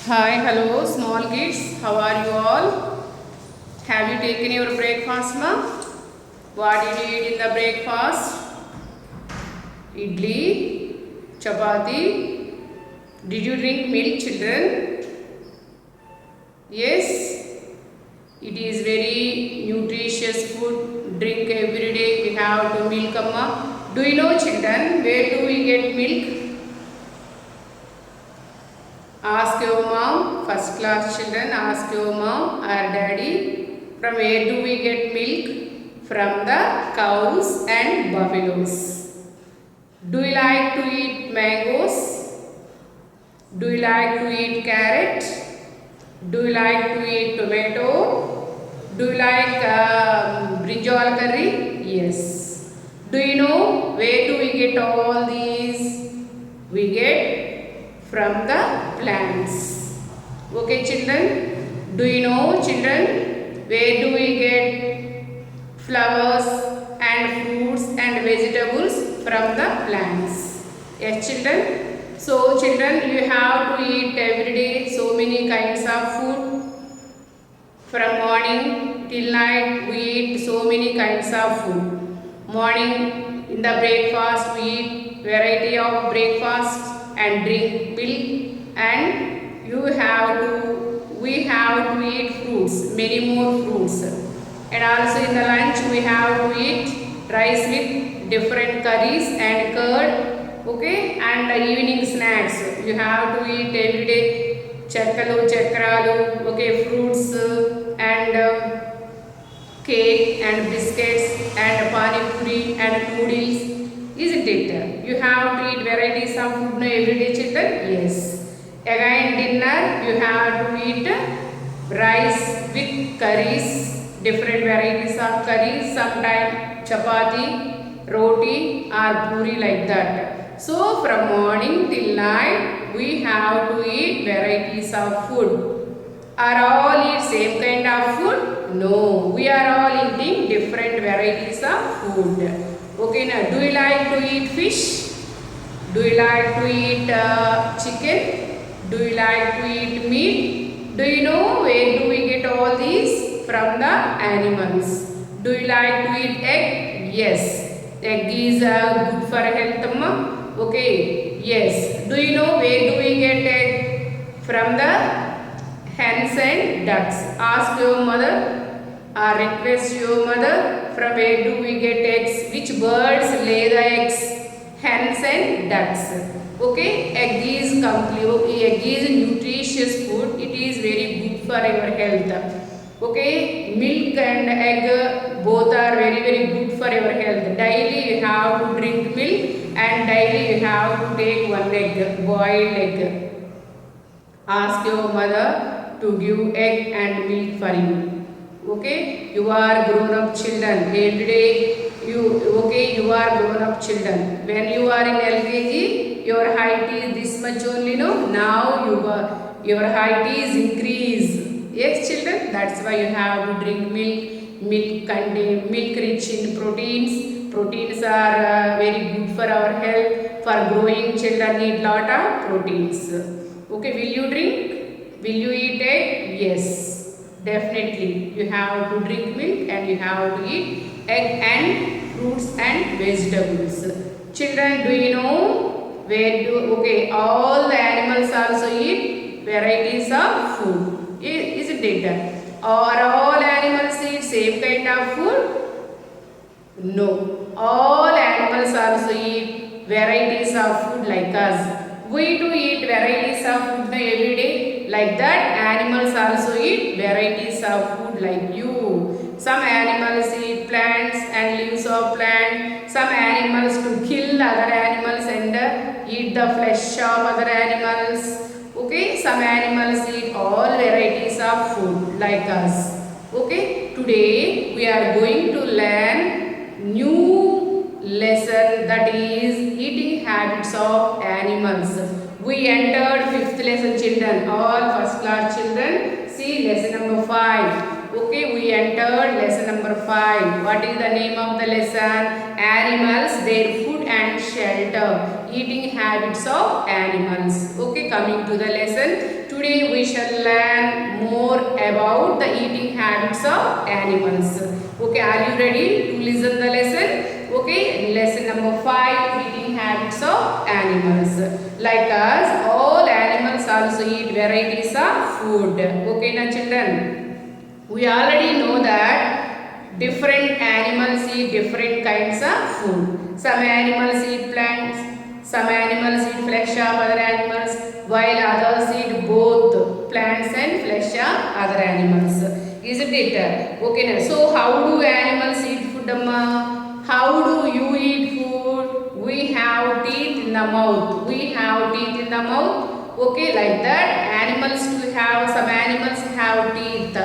Hi, hello, small kids. How are you all? Have you taken your breakfast, ma? What did you eat in the breakfast? Idli, chapati. Did you drink milk, children? Yes, it is very nutritious food. Drink every day. We have to milk, amma. Do you know, children, where do we get milk? Ask your mom, first class children, ask your mom or daddy, from where do we get milk? From the cows and buffaloes. Do you like to eat mangoes? Do you like to eat carrot? Do you like to eat tomato? Do you like brinjal curry? Yes. Do you know where do we get all these? We get from the plants. Okay, children? Do you know, children, where do we get flowers and fruits and vegetables? From the plants. Yes, children? So, children, you have to eat every day so many kinds of food. From morning till night, we eat so many kinds of food. Morning, in the breakfast, we eat variety of breakfast and drink milk. And we have to eat fruits, many more fruits. And also in the lunch, we have to eat rice with different curries and curd. Okay, and the evening snacks, you have to eat every day chakkalu, chakralu, okay, fruits and cake and biscuits and pani puri and noodles, isn't it? You have to eat varieties of food every day, children? Yes. Again, dinner, you have to eat rice with curries, different varieties of curries, sometimes chapati, roti or puri like that. So, from morning till night, we have to eat varieties of food. Are all eat same kind of food? No, we are all eating different varieties of food. Okay, now do you like to eat fish? Do you like to eat chicken? Do you like to eat meat? Do you know where do we get all these? From the animals. Do you like to eat egg? Yes, egg is good for health, amma. Okay, yes. Do you know where do we get egg? From the hens and ducks. Ask your mother or request your mother, from where do we get eggs? Which birds lay the eggs? Hens and ducks. Okay, egg is complete. Egg is nutritious food. It is very good for your health. Okay, milk and egg both are very good for your health. Daily you have to drink milk and daily you have to take one egg, boiled egg. Ask your mother to give egg and milk for you. Okay, you are grown up children. Every day you are grown up children. When you are in LKG, your height is this much only, no? Now your height is increased. Yes, children, that's why you have to drink milk. Milk rich in proteins. Proteins are very good for our health. For growing children need lot of proteins. Okay, will you drink? Will you eat egg? Yes, definitely. You have to drink milk and you have to eat egg and fruits and vegetables. Children, do you know okay, all the animals also eat varieties of food. Isn't it? Are all animals eat same kind of food? No. All animals also eat varieties of food like us. We do eat varieties of food every day. Like that, animals also eat varieties of food like you. Some animals eat plants and leaves of plants. Some animals to kill other animals and eat the flesh of other animals. Okay, some animals eat all varieties of food like us. Okay, today we are going to learn new lesson, that is eating habits of animals. We entered fifth lesson, children. All first class children, see lesson number 5. Okay, we entered lesson number 5. What is the name of the lesson? Animals, their food and shelter. Eating habits of animals. Okay, coming to the lesson. Today we shall learn more about the eating habits of animals. Okay, are you ready to listen the lesson? Okay, lesson number 5, eating habits of animals. Like us, all animals also eat varieties of food. Okay, now children. We already know that different animals eat different kinds of food. Some animals eat plants, some animals eat flesh of other animals, while others eat both plants and flesh of other animals. Isn't it? Okay, now, so how do animals eat food, Amma? How do you eat food? We have teeth in the mouth. We have teeth in the mouth. Okay, like that. Animals do have, some animals have teeth.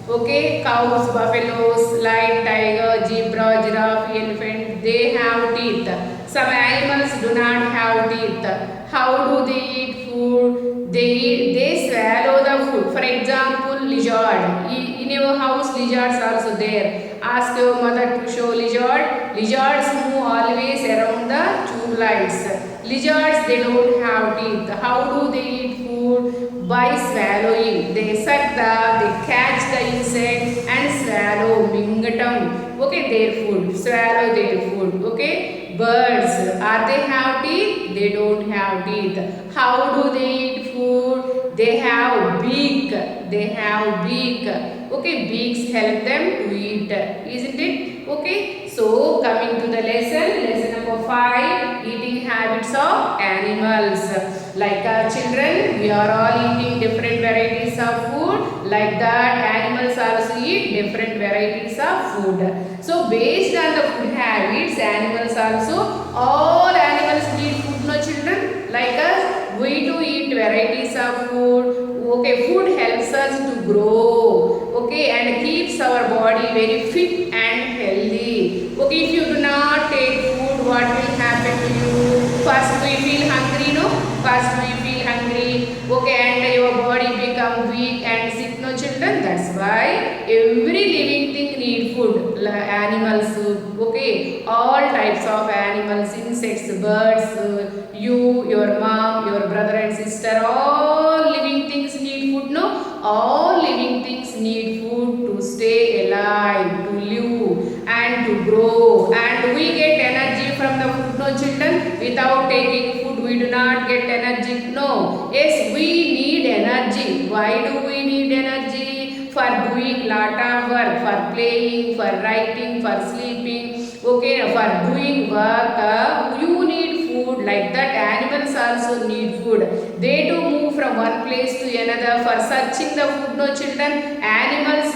Okay, cows, buffaloes, lion, tiger, zebra, giraffe, elephant, they have teeth. Some animals do not have teeth. How do they eat food? They swallow the food. For example, lizard. In your house, lizards are also there. Ask your mother to show lizard. Lizards move always around the tube lights. Lizards, they don't have teeth. How do they eat food? By swallowing. They suck they catch the insect and swallow, mingatum. Okay, their food. Swallow their food. Okay. Birds, are they have teeth? They don't have teeth. How do they eat food? They have beak. They have beak. Okay, beaks help them to eat. Isn't it? Okay. So, coming to the lesson number 5, eating habits of animals. Like our children, we are all eating different varieties of food. Like that, animals also eat different varieties of food. So, based on the food habits, animals also, all animals eat food, no children? Like us, we do eat varieties of food. Okay, food helps us to grow. Okay, and keeps our body very fit and healthy. Okay, if you do not take food, what will happen to you? First we feel hungry, no? First we feel hungry. Okay, and your body become weak and sick, no children? That's why every living thing need food. Animals, okay, all types of animals, insects, birds, you, your mom, your brother and sister, all living things need food, no? All living things need food to stay alive, to live and to grow. And we get energy from the food, no children? Without taking food, we do not get energy, no. Yes, we need energy. Why do we need energy? For doing lot of work, for playing, for writing, for sleeping, okay, for doing work, you need food. Like that, animals also need food. They do move from one place to another for searching the food, no children? Animals,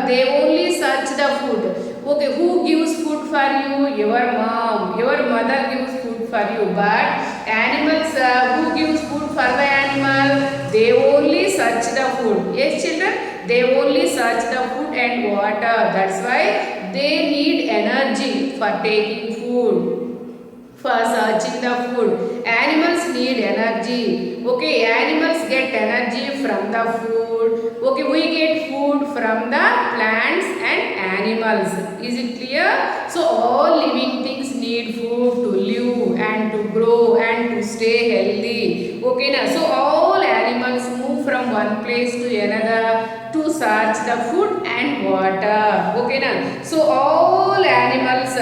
they only search the food. Okay, who gives food for you? Your mom, your mother gives food for you. But animals, who gives food for the animal? They only search the food. Yes children? They only search the food and water. That's why they need energy for taking food, for searching the food. Animals need energy. Okay, animals get energy from the food. Okay, we get food from the plants and animals. Is it clear? So all living things need food to live and to grow and to stay healthy. Okay, now so all animals move from one place to another to search the food and water. Okay, now so all animals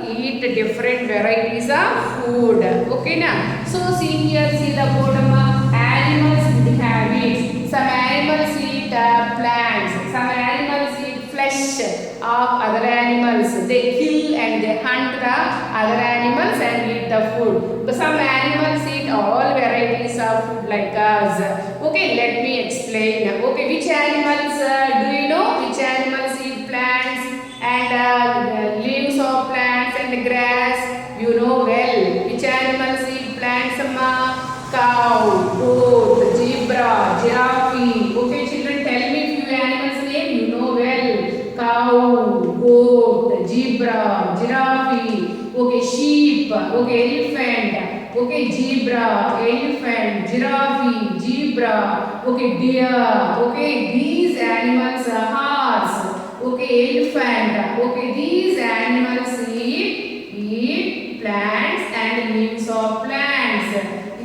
eat different varieties of food. Okay, now so see here, see the board. Animals food habits. Some animals eat plants. Some animals eat flesh of other animals. They kill and they hunt the other animals and eat the food. But some animals eat all varieties of food like us. Okay, let me explain. Okay, which animals do you know? Which animals eat plants and leaves of plants and grass? You know well. Which animals eat plants, Amma? Cow, goat, zebra, giraffe. Okay, children, tell me few animals name you know well. Cow, goat, zebra, giraffe. Okay, sheep. Okay, elephant. Okay, zebra, elephant, giraffe, zebra. Okay, deer. Okay, these animals are horse. Okay, elephant. Okay, these animals eat plants and leaves of plants.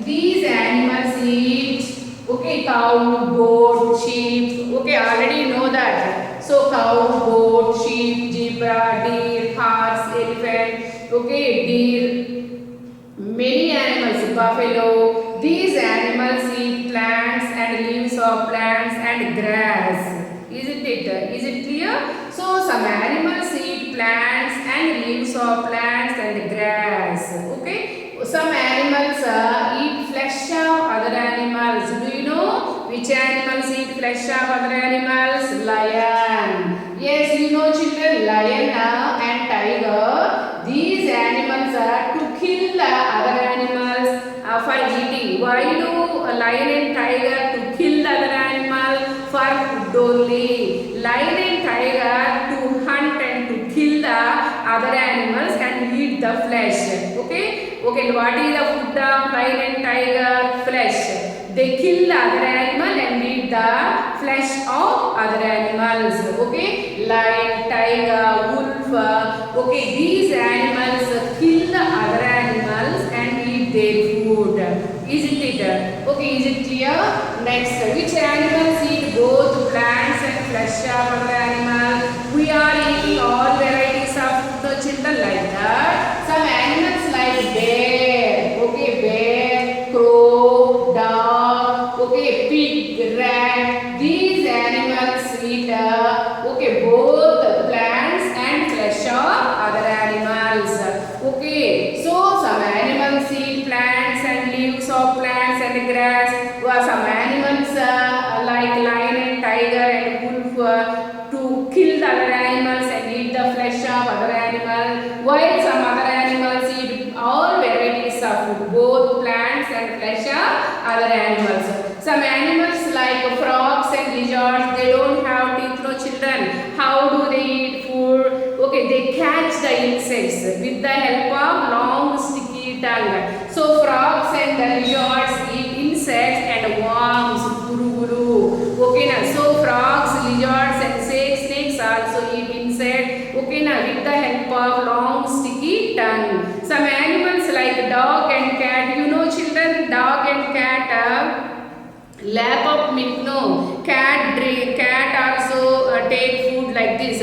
These animals eat, okay, cow, goat, sheep. Okay, already know that. So cow, goat, sheep, zebra, deer, horse, elephant, okay, deer, many animals, buffalo. These animals eat plants and leaves of plants and grass. Isn't it? Is it clear? So some animals eat plants and leaves of plants and grass. Okay. Some animals eat flesh of other animals. Do you know which animals eat flesh of other animals? Lion. Yes, you know children, lion and tiger. These animals are to kill the other animals for eating. Why do a lion and tiger to kill the other animal? For food only. Lion and tiger to hunt and to kill the other animals and eat the flesh. Okay. Okay, what is the food of lion and tiger? Flesh. They kill the other animal and eat the flesh of other animals. Okay, lion, tiger, wolf. Okay, these animals kill the other animals and eat their food. Isn't it? Okay, is it clear? Next, which animals eat both plants and flesh of other animals? We are eating all varieties of food, children, like that. Some animals like bear, okay, bear, crow, dog, okay, pig, rat. These animals eat, okay, both plants and flesh of other animals. Okay, so some animals eat plants and leaves of plants and grass. Some animals like lion and tiger and wolf to kill the other animals and eat the flesh of other animals, while some other animals eat all varieties of food, both plants and flesh of other animals. Some animals like frogs and lizards, they don't have teeth, no children. How do they eat food? Okay, they catch the insects with the help of long sticky tongue. So frogs and the lizards eat insects and worms, guru. Okay, now so frogs, lizards and snakes also eat insects. Okay, now with the help of long sticky tongue. Some animals like dog and cat, you know children, dog and cat lap of milk. No, cat also take food like this.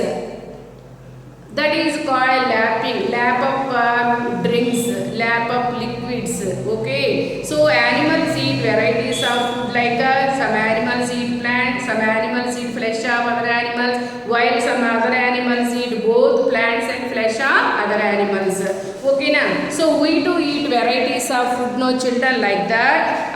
That is called lapping, lap of drinks, lap of liquids. Okay, so animals eat varieties of food like some animals eat plants, some animals eat flesh of other animals, while some other animals eat both plants and flesh of other animals. Okay, now so we do eat varieties of food, no children, like that.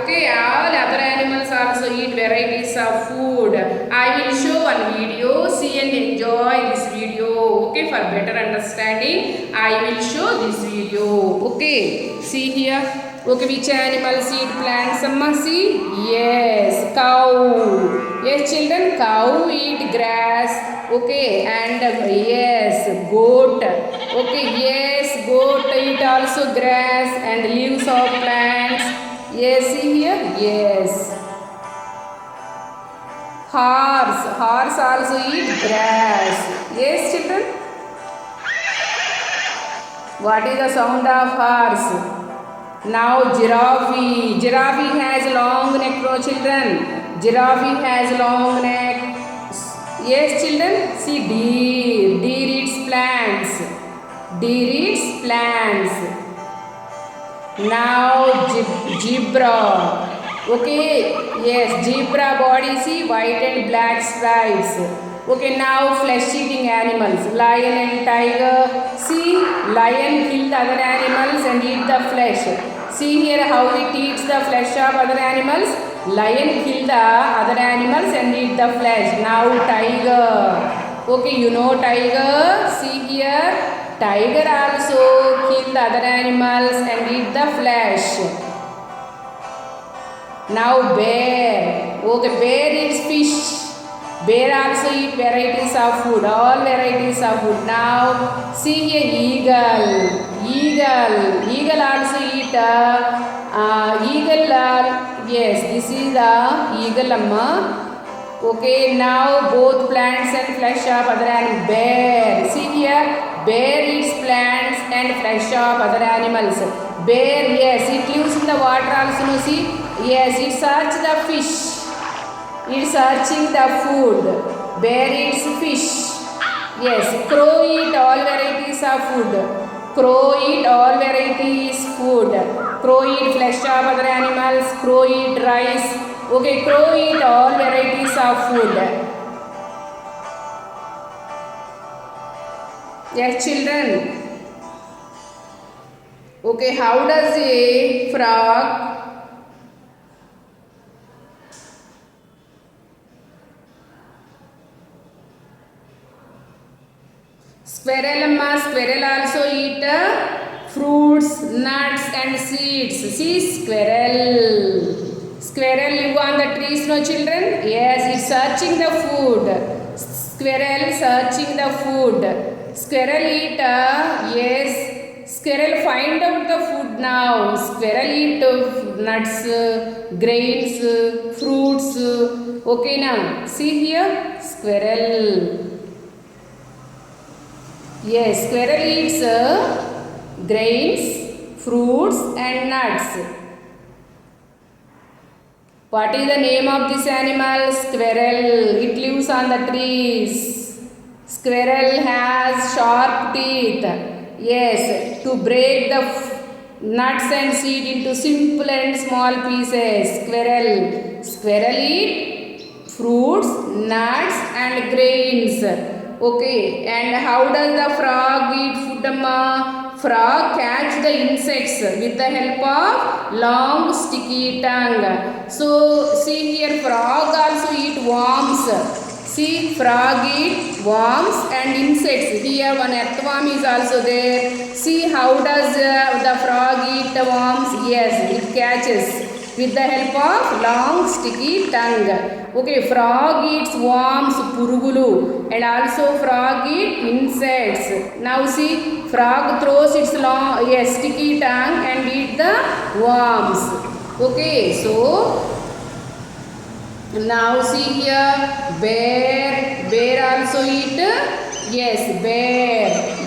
Okay, all other animals also eat varieties of food. I will show one video. See and enjoy this video. Okay, for better understanding, I will show this video. Okay, see here. Okay, which animals eat plants? Amma, see? Yes, cow. Yes, children, cow eat grass. Okay, and yes, goat. Okay, yes, goat eat also grass and leaves of plants. Yes, see here? Yes. Horse also eat grass. Yes, children? What is the sound of horse? Now giraffe has long neck, no children. Giraffe has long neck. Yes, children? See, deer eats plants. Now zebra. Okay, yes, zebra body, see, white and black stripes. Okay, now flesh eating animals, lion and tiger. See, lion kill the other animals and eat the flesh. See here how it eats the flesh of other animals. Lion kill the other animals and eat the flesh. Now tiger. Okay, you know tiger. See here, tiger also kill the other animals and eat the flesh. Now bear. Okay, bear eats fish. Bear also eat varieties of food, all varieties of food. Now see here, eagle also eat yes, this is the eagle, amma. Okay, now both plants and flesh of other animal. Bear, see here, Bear eats plants and flesh of other animals. Bear, yes, it lives in the water also. No, see, yes, it searches the fish. It's searching the food. Bear eats fish. Yes, crow eat all varieties of food. Crow eat all varieties food. Crow eat flesh of other animals. Crow eat rice. Okay, crow eat all varieties of food. Yes, children. Okay, how does a frog squirrel also eat fruits, nuts and seeds. See, squirrel live on the trees, no children? Yes, it's searching the food. Squirrel searching the food. Squirrel eat, yes, squirrel find out the food now. Squirrel eat nuts, grains, fruits. Okay, now see here, squirrel. Yes, squirrel eats grains, fruits and nuts. What is the name of this animal? Squirrel. It lives on the trees. Squirrel has sharp teeth. Yes, to break the nuts and seed into simple and small pieces. Squirrel eat fruits, nuts and grains. Okay, and how does the frog eat food, amma? Frog catch the insects with the help of long sticky tongue. So see here, frog also eat worms. See, frog eat worms and insects. Here one earthworm is also there. See how does the frog eat the worms? Yes, it catches with the help of long sticky tongue. Okay, frog eats worms, purugulu, and also frog eat insects. Now see, frog throws its long, yes, sticky tongue and eat the worms. Okay, so now see here, bear also eat, yes,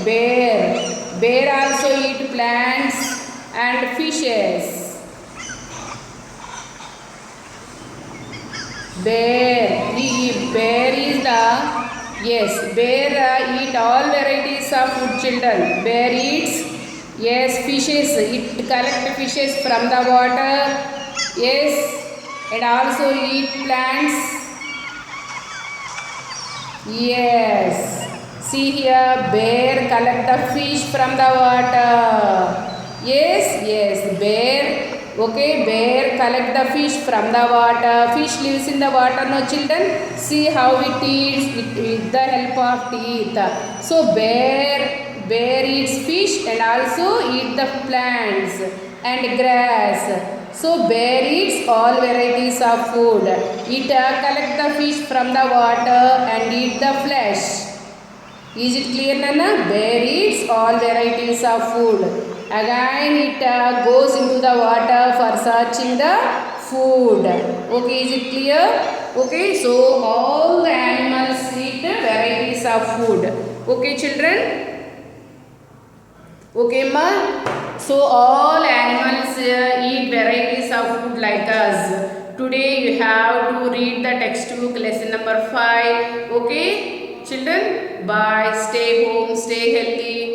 bear also eat plants and fishes. Bear is the, yes, bear eat all varieties of food, children. Bear eats, yes, fishes. It collect fishes from the water, yes, and also eat plants. Yes, see here, bear collect the fish from the water. Yes, bear. Okay, bear collect the fish from the water. Fish lives in the water, no children? See how it eats with the help of teeth. So bear eats fish and also eat the plants and grass. So bear eats all varieties of food. It collect the fish from the water and eat the flesh. Is it clear, Nana? Bear eats all varieties of food. Again it goes into the water for searching the food. Okay, is it clear? Okay, so all the animals eat varieties of food. Okay, children? Okay, ma? So all animals eat varieties of food like us. Today you have to read the textbook lesson number 5. Okay, children? Bye. Stay home, stay healthy.